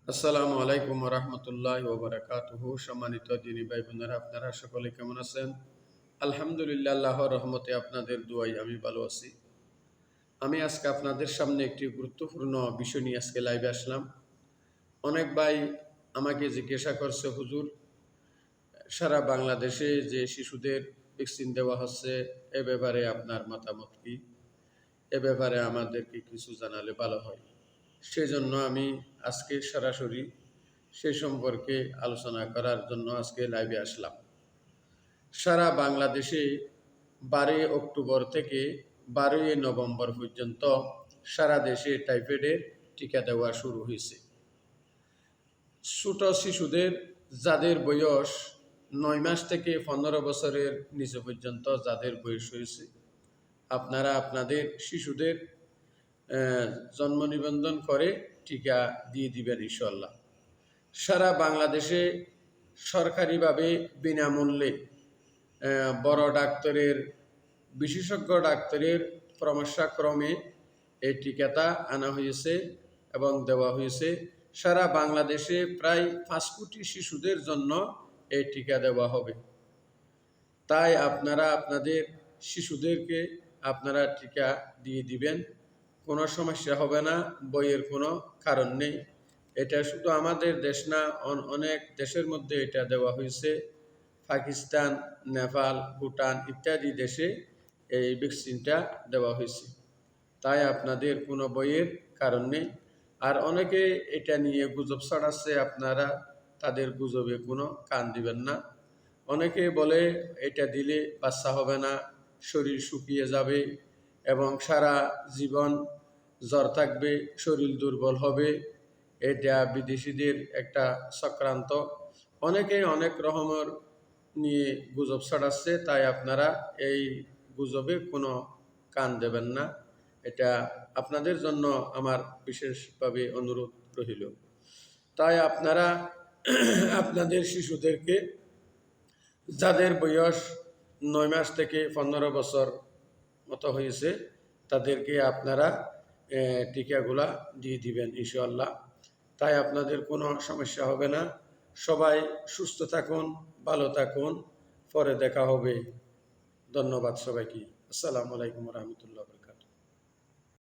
আসসালামু আলাইকুম রহমতুল্লাহ ওবরাকাতুহু। সম্মানিত দিনী ভাই বোনেরা, আপনারা সকলে কেমন আছেন? আলহামদুলিল্লাহ, আল্লাহর রহমতে আপনাদের দুয়াই আমি ভালো আছি। আমি আজকে আপনাদের সামনে একটি গুরুত্বপূর্ণ বিষয় নিয়ে আজকে লাইভে আসলাম। অনেক ভাই আমাকে জিজ্ঞাসা করছে, হুজুর, সারা বাংলাদেশে যে শিশুদের ভ্যাকসিন দেওয়া হচ্ছে, এ ব্যাপারে আপনার মতামত কি? এ ব্যাপারে আমাদেরকে কিছু জানালে ভালো হয়। সেজন্য আমি আজকে সরাসরি সে সম্পর্কে আলোচনা করার জন্য আজকে লাইভে আসলাম। সারা বাংলাদেশে 12 অক্টোবর থেকে 12 নভেম্বর পর্যন্ত সারা দেশে টাইফয়েডের টিকা দেওয়া শুরু হয়েছে। ছোট শিশুদের যাদের বয়স 9 মাস থেকে 15 বছরের নিচে পর্যন্ত যাদের বয়স হয়েছে, আপনারা আপনাদের শিশুদের জন্ম নিবন্ধন করে টিকা দিয়ে দিবেন ইনশাল্লাহ। সারা বাংলাদেশে সরকারিভাবে বিনামূল্যে বড় ডাক্তারের, বিশেষজ্ঞ ডাক্তারের পরামর্শক্রমে এই টিকাটা আনা হয়েছে এবং দেওয়া হয়েছে। সারা বাংলাদেশে প্রায় 5 কোটি শিশুদের জন্য এই টিকা দেওয়া হবে। তাই আপনারা আপনাদের শিশুদেরকে আপনারা টিকা দিয়ে দিবেন, কোনো সমস্যা হবে না, বইয়ের কোনো কারণ নেই। এটা শুধু আমাদের দেশ না, অনেক দেশের মধ্যে এটা দেওয়া হয়েছে। পাকিস্তান, নেপাল, ভুটান ইত্যাদি দেশে এই ভ্যাকসিনটা দেওয়া হয়েছে। তাই আপনাদের কোনো বইয়ের কারণ নেই। আর অনেকে এটা নিয়ে গুজব ছড়াচ্ছে, আপনারা তাদের গুজবে কোনো কান দিবেন না। অনেকে বলে এটা দিলে বাচ্চা হবে না, শরীর শুকিয়ে যাবে এবং সারা জীবন জ্বর থাকবে, শরীর দুর্বল হবে। এটা বিদেশিদের একটা চক্রান্ত। অনেকে অনেক রকমের নিয়ে গুজব ছড়াচ্ছে, তাই আপনারা এই গুজবে কোনো কান দেবেন না। এটা আপনাদের জন্য আমার বিশেষভাবে অনুরোধ রইল। তাই আপনারা আপনাদের শিশুদেরকে, যাদের বয়স 9 মাস থেকে 15 বছর মতো হয়েছে, তাদেরকে আপনারা টিকাগুলা দিয়ে দিবেন ইনশাআল্লাহ। তাই আপনাদের কোনো সমস্যা হবে না। সবাই সুস্থ থাকুন, ভালো থাকুন, পরে দেখা হবে। ধন্যবাদ সবাইকে। আসসালামু আলাইকুম রহমতুল্লাহ।